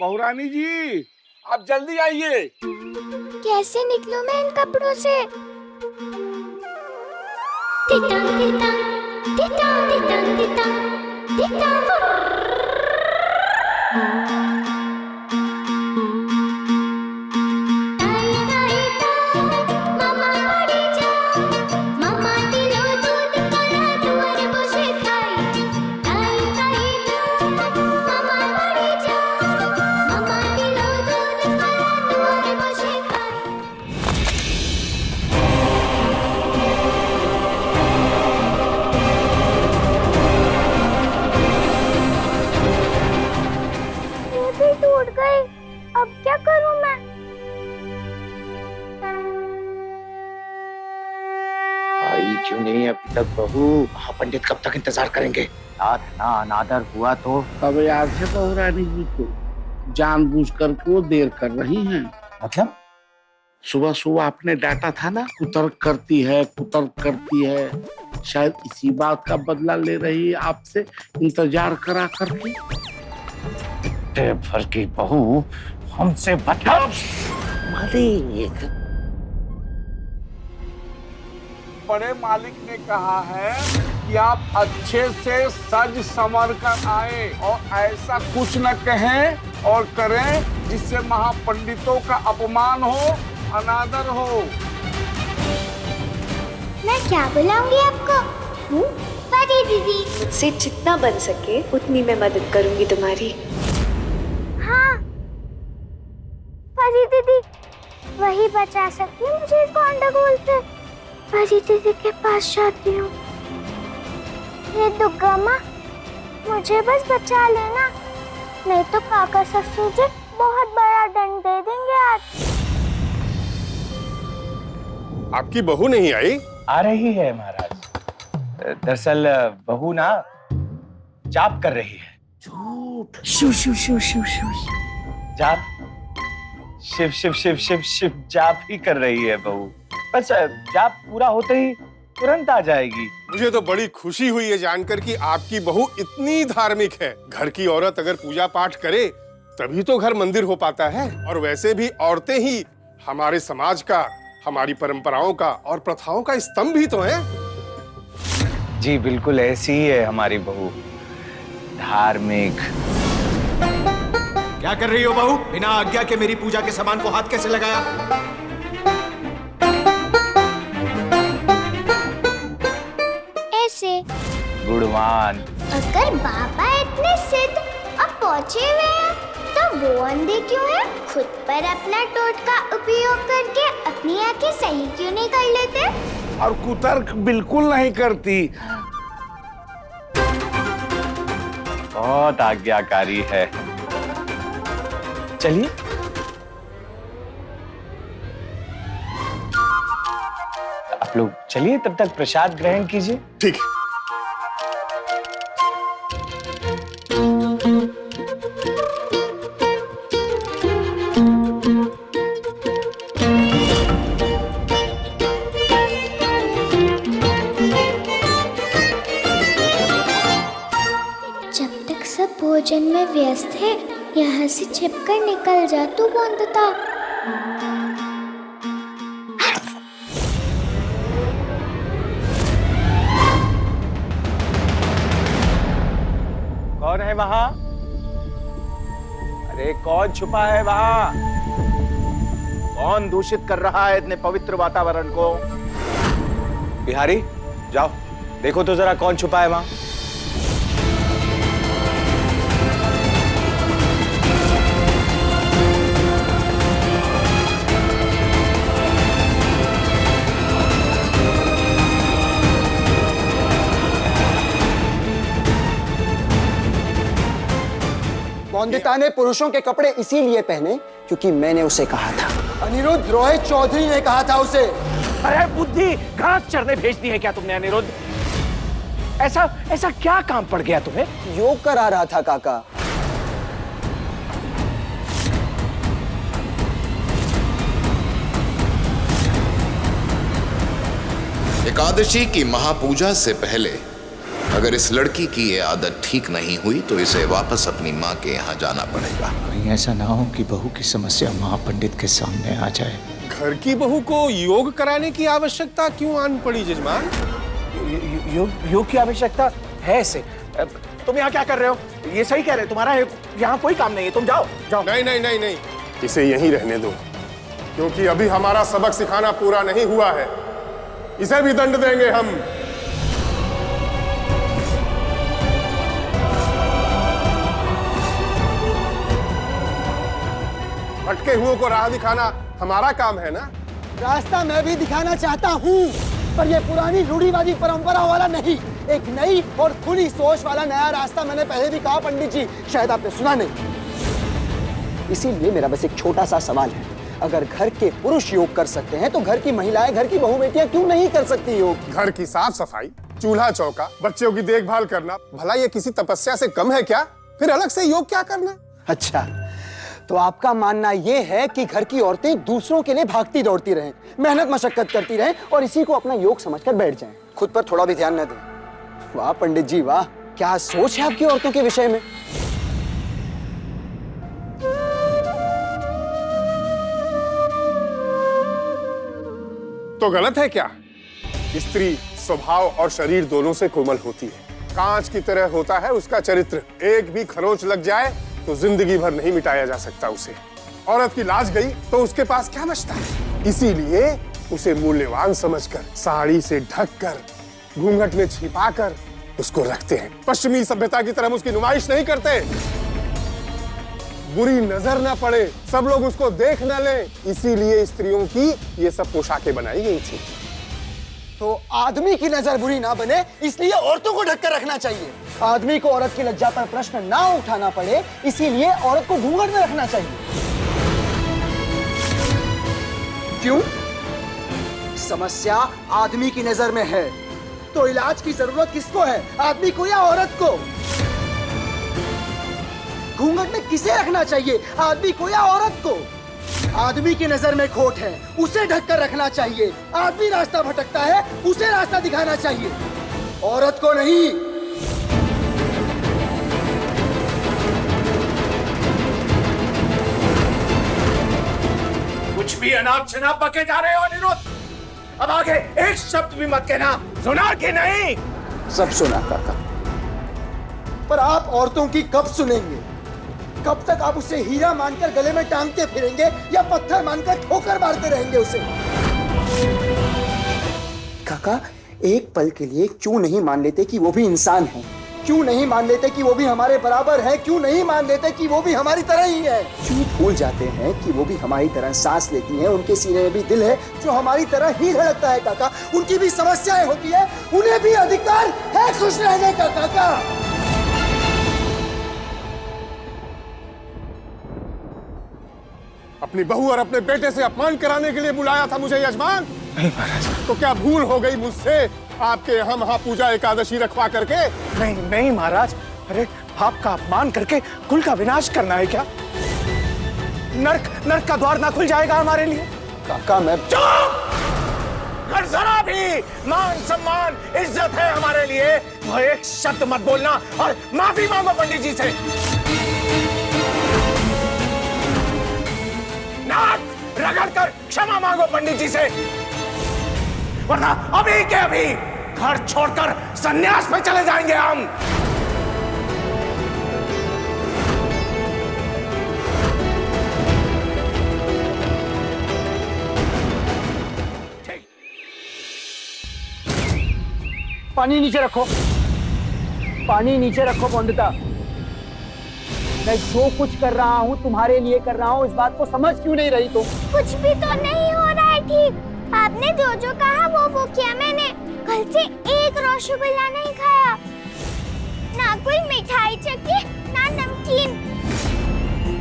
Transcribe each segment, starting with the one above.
बहुरानी जी, आप जल्दी आइए। कैसे निकलूं मैं इन कपड़ों से? Theta theta theta theta theta theta. टूट गई, अब क्या करूं मैं? आई क्यों नहीं अभी तक बहू? पंडित कब तक इंतजार करेंगे? अनादर हुआ तो अब याद है बहुरानी जी को जानबूझकर क्यों देर कर रही हैं? मतलब सुबह सुबह आपने डांटा था ना, कुतर्क करती है। शायद इसी बात का बदला ले रही है आपसे, इंतजार करा करके। भर की बहू हमसे बचा मालिक। बड़े मालिक ने कहा है कि आप अच्छे से सज संवर कर आए और ऐसा कुछ न कहें और करें जिससे महापंडितों का अपमान हो, अनादर हो। मैं क्या बुलाऊंगी आपको? परी दीदी। मुझसे जितना बन सके उतनी मैं मदद करूंगी तुम्हारी। हाँ, परी दीदी वही बचा सकती है मुझे इस गंडगोल से। परी दीदी के पास जाती हूँ। ये दुर्गा माँ, मुझे बस बचा लेना, नहीं तो काका ससुर जी बहुत बड़ा दंड दे देंगे आज। आपकी बहू नहीं आई? आ रही है महाराज। दरअसल बहू ना जाप कर रही है। झूठ। शू शू शू शू शू। जाप शिव शिव शिव शिव शिव जाप ही कर रही है बहू। बस जाप पूरा होते ही तुरंत आ जाएगी। मुझे तो बड़ी खुशी हुई है जानकर कि आपकी बहू इतनी धार्मिक है। घर की औरत अगर पूजा पाठ करे तभी तो घर मंदिर हो पाता है। और वैसे भी औरतें ही हमारे समाज का, हमारी परंपराओं का और प्रथाओं का स्तंभ ही तो है। जी बिल्कुल ऐसी ही है हमारी बहू, धार्मिक। क्या कर रही हो बहू? बिना आज्ञा के मेरी पूजा के सामान को हाथ कैसे लगाया? ऐसे। गुणवान। अगर बाबा इतने सिद्ध अब पहुंचे हुए हैं तो वो अंधे क्यों हैं? खुद पर अपना टोटका उपयोग करके अपनी आंखें सही क्यों नहीं कर लेते? और कुतर्क बिल्कुल नहीं करती। बहुत आज्ञाकारी है। चलिए आप लोग चलिए, तब तक प्रसाद ग्रहण कीजिए। ठीक है। जब तक सब भोजन में व्यस्त है, यहाँ से छिपकर निकल जा तू बंदता। कौन है वहां? अरे कौन छुपा है वहां? कौन दूषित कर रहा है इतने पवित्र वातावरण को? बिहारी जाओ देखो तो जरा कौन छुपा है वहां। पौंदिता ने पुरुषों के कपड़े इसीलिए पहने क्योंकि मैंने उसे कहा था। अनिरुद्ध, रोहित चौधरी ने कहा था उसे। अरे बुद्धि, घास चरने भेज दी है क्या तुमने अनिरुद्ध? ऐसा क्या काम पड़ गया तुम्हें? योग करा रहा था काका। एकादशी की महापूजा से पहले अगर इस लड़की की ये आदत ठीक नहीं हुई तो इसे वापस अपनी माँ के यहाँ जाना पड़ेगा। कहीं ऐसा ना हो कि बहू की समस्या महापंडित के सामने आ जाए। घर की बहू को योग कराने की आवश्यकता क्यों आन पड़ी जजमान? योग की आवश्यकता है इसे। तुम यहाँ क्या कर रहे हो? ये सही कह रहे हो, तुम्हारा यहाँ कोई काम नहीं है, तुम जाओ जाओ। नहीं नहीं नहीं नहीं, इसे यहीं रहने दो, क्योंकि अभी हमारा सबक सिखाना पूरा नहीं हुआ है। इसे भी दंड देंगे हम। भटके हुओं को राह दिखाना हमारा काम है ना। रास्ता मैं भी दिखाना चाहता हूँ, पर ये पुरानी रूढ़िवादी परंपरा वाला नहीं, एक नई और खुली सोच वाला नया रास्ता। मैंने पहले भी कहा पंडित जी, शायद आपने सुना नहीं। इसीलिए मेरा बस एक छोटा सा सवाल है, अगर घर के पुरुष योग कर सकते हैं तो घर की महिलाएं, घर की बहू बेटियां क्यों नहीं कर सकती योग? घर की साफ सफाई, चूल्हा चौका, बच्चों की देखभाल करना, भला ये किसी तपस्या से कम है क्या? फिर अलग से योग क्या करना? अच्छा, तो आपका मानना यह है कि घर की औरतें दूसरों के लिए भागती दौड़ती रहें, मेहनत मशक्कत करती रहें और इसी को अपना योग समझकर बैठ जाएं, खुद पर थोड़ा भी ध्यान न दें। वाह पंडित जी वाह, क्या सोच है आपकी औरतों के विषय में। तो गलत है क्या? स्त्री स्वभाव और शरीर दोनों से कोमल होती है, कांच की तरह होता है उसका चरित्र। एक भी खरोंच लग जाए तो जिंदगी भर नहीं मिटाया जा सकता उसे। औरत की लाज गई तो उसके पास क्या बचता है? इसीलिए उसे मूल्यवान समझकर, साड़ी से ढककर, घूंघट में छिपाकर उसको रखते हैं। पश्चिमी सभ्यता की तरह हम उसकी नुमाइश नहीं करते। बुरी नजर न पड़े, सब लोग उसको देख न लें, इसीलिए स्त्रियों की ये सब पोशाकें बनाई गई थी। तो आदमी की नजर बुरी ना बने, इसलिए औरतों को ढककर रखना चाहिए। आदमी को औरत की लज्जा पर प्रश्न ना उठाना पड़े, इसीलिए औरत को घूंघट में रखना चाहिए। क्यों? समस्या आदमी की नजर में है, तो इलाज की जरूरत किसको है, आदमी को या औरत को? घूंघट में किसे रखना चाहिए, आदमी को या औरत को? आदमी की नजर में खोट है, उसे ढककर रखना चाहिए। आदमी रास्ता भटकता है, उसे रास्ता दिखाना चाहिए, औरत को नहीं। कुछ भी अनाप शनाप पके जा रहे हो अनिरुद्ध। अब आगे एक शब्द भी मत कहना, सुना कि नहीं? सब सुना काका, पर आप औरतों की कब सुनेंगे? कब तक आप उसे हीरा मानकर गले में टांगते फिरेंगे या पत्थर मानकर ठोकर मारते रहेंगे उसे? काका, एक पल के लिए क्यों नहीं मान लेते कि वो भी इंसान है? क्यों नहीं मान लेते कि वो भी हमारे बराबर है? क्यों नहीं मान लेते कि वो भी हमारी तरह ही है? क्यों भूल जाते हैं कि वो भी हमारी तरह सांस लेती हैं, उनके सीने में भी दिल है जो हमारी तरह ही धड़कता है काका। उनकी भी समस्याएं होती है, उन्हें भी अधिकार है खुश रहने का काका। अपनी बहू और अपने बेटे से अपमान कराने के लिए बुलाया था मुझे यजमान? नहीं महाराज। तो क्या भूल हो गई मुझसे आपके यहाँ महापूजा एकादशी रखवा करके? नहीं नहीं महाराज, अरे आपका अपमान करके कुल का विनाश करना है क्या? नर्क का द्वार ना खुल जाएगा हमारे लिए? काका मैं चुप! अगर जरा भी मान सम्मान इज्जत है हमारे लिए तो एक शब्द मत बोलना और माफी मांगो पंडित जी से। नाक रगड़कर क्षमा मांगो पंडित जी से, वरना अभी के अभी घर छोड़कर संन्यास पे चले जाएंगे हम। पानी नीचे रखो, पानी नीचे रखो पंडिता। मैं जो कुछ कर रहा हूँ तुम्हारे लिए कर रहा हूँ, इस बात को समझ क्यों नहीं रही तुम? कुछ भी तो नहीं हो रहा है ठीक। आपने जो जो कहा वो किया। मैंने कल से एक रसगुल्ला नहीं खाया, ना कोई मिठाई चखी, ना नमकीन।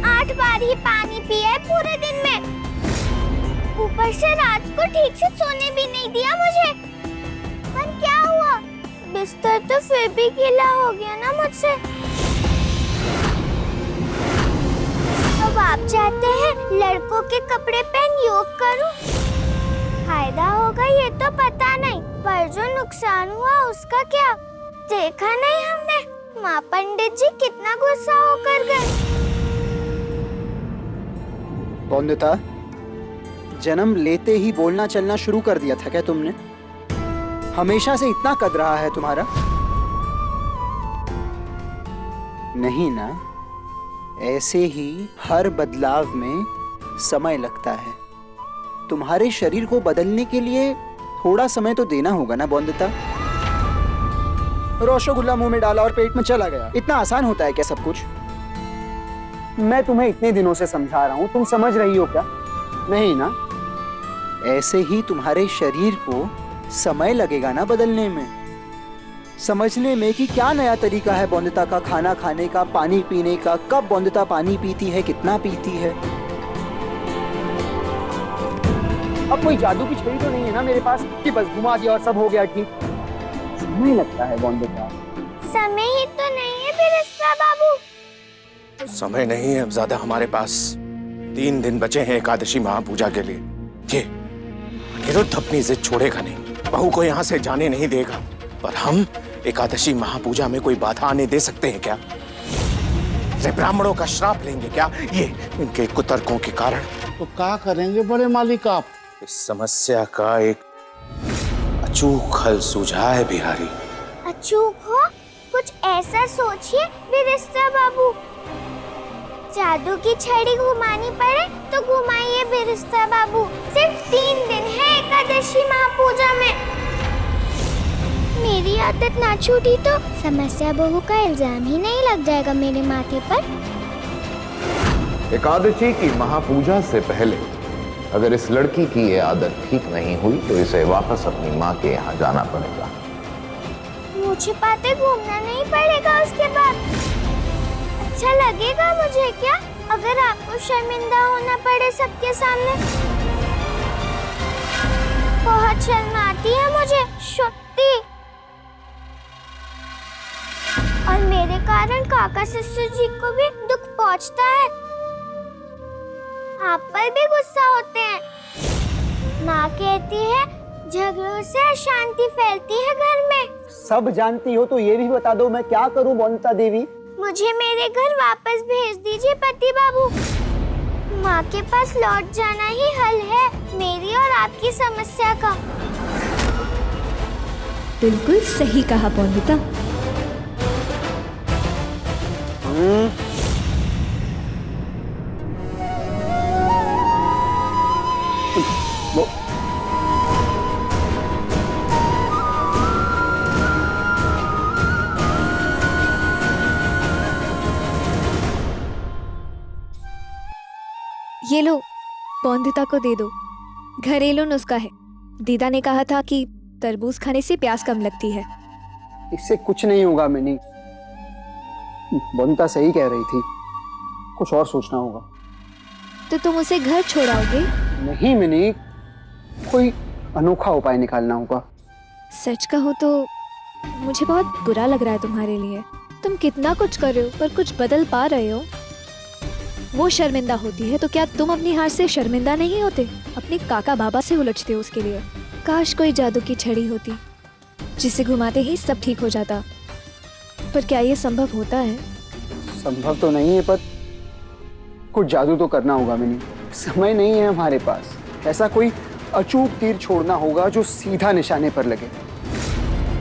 8 बार ही पानी पिया है पूरे दिन में। ऊपर से रात को ठीक से सोने भी नहीं दिया मुझे। पर क्या हुआ, बिस्तर तो फिर भी गीला हो गया ना मुझसे। अब आप चाहते हैं लड़कों के कपड़े पहन योग करूं? फायदा होगा ये तो पता नहीं, पर जो नुकसान हुआ उसका क्या? देखा नहीं हमने माँ पंडित जी कितना गुस्सा होकर गए। बंदता, जन्म लेते ही बोलना चलना शुरू कर दिया था क्या तुमने? हमेशा से इतना कद रहा है तुम्हारा? नहीं ना, ऐसे ही हर बदलाव में समय लगता है। तुम्हारे शरीर को बदलने के लिए थोड़ा समय तो देना होगा ना बंदता। रसगुल्ला मुंह में डाला और पेट में चला गया, इतना आसान होता है क्या सब कुछ? मैं तुम्हें इतने दिनों से समझा रहा हूं, तुम समझ रही हो क्या? नहीं ना। ऐसे ही तुम्हारे शरीर को समय लगेगा ना बदलने में, समझने में कि क्या नया तरीका है बंदता का खाना खाने का, पानी पीने का, कब बंदता पानी पीती है, कितना पीती है। अब कोई जादू की छड़ी तो नहीं है ना मेरे पास कि बस घुमा दिया और सब हो गया ठीक। समय लगता है बंदता। समय ही तो नहीं है बिरस्ता बाबू। समय नहीं है अब ज्यादा हमारे पास। 3 दिन बचे हैं एकादशी महापूजा के लिए। ये अनिरुद्ध अपनी जिद छोड़ेगा नहीं, बहू को यहाँ से जाने नहीं देगा। पर हम एकादशी महापूजा में कोई बाधा आने दे सकते हैं क्या? ये ब्राह्मणों का श्राप लेंगे क्या ये इनके कुतर्कों के कारण? तो क्या करेंगे बड़े मालिक आप? इस समस्या का एक अचूक हल सूझा है बिहारी। अचूक हो? कुछ ऐसा सोचिए बिरस्ता बाबू। जादू की छड़ी घुमानी पड़े तो घुमाइए बिरस्ता बाबू। सिर्फ 3 दिन है एकादशी महापूजा में। मेरी आदत ना छूटी तो समस्या बहू का इल्जाम ही नहीं लग जाएगा मेरे माथे पर। एकादशी की महापूजा से पहले अगर इस लड़की की ये आदत ठीक नहीं हुई तो इसे वापस अपनी माँ के यहाँ जाना पड़ेगा। मुझे पाते घूमना नहीं पड़ेगा उसके बाद। अच्छा लगेगा मुझे क्या अगर आपको शर्मिंदा होना पड़े सबके सामने? बहुत शर्म आती है मुझे सच्ची। और मेरे कारण काका ससुर जी को भी दुख पहुंचता है। आप पर भी गुस्सा होते हैं। माँ कहती है झगड़ों से अशांति फैलती है घर में। सब जानती हो तो ये भी बता दो मैं क्या करूं बंदता देवी? मुझे मेरे घर वापस भेज दीजिए पति बाबू। माँ के पास लौट जाना ही हल है मेरी और आपकी समस्या का। बिल्कुल सही कहा बंदता। ये लो, बंदिता को दे दो। घरेलू नुस्खा है। दीदा ने कहा था कि तरबूज खाने से प्यास कम लगती है। इससे कुछ नहीं होगा मिनी। बंदता सही कह रही थी, कुछ और सोचना होगा। तो तुम उसे घर छोड़ाओगे? नहीं मिनी, कोई अनोखा उपाय निकालना होगा। सच कहो तो मुझे बहुत बुरा लग रहा है तुम्हारे लिए। तुम कितना कुछ कर रहे हो पर कुछ बदल पा रहे हो? वो शर्मिंदा होती है तो क्या तुम अपनी हार से शर्मिंदा नहीं होते? अपने काका बाबा से उलझते हो उसके लिए। काश कोई जादू की छड़ी होती जिसे घुमाते ही सब ठीक हो जाता। पर क्या ये संभव होता है? संभव तो नहीं है पर कुछ जादू तो करना होगा मिनी। समय नहीं है हमारे पास। ऐसा कोई अचूक तीर छोड़ना होगा जो सीधा निशाने पर लगे।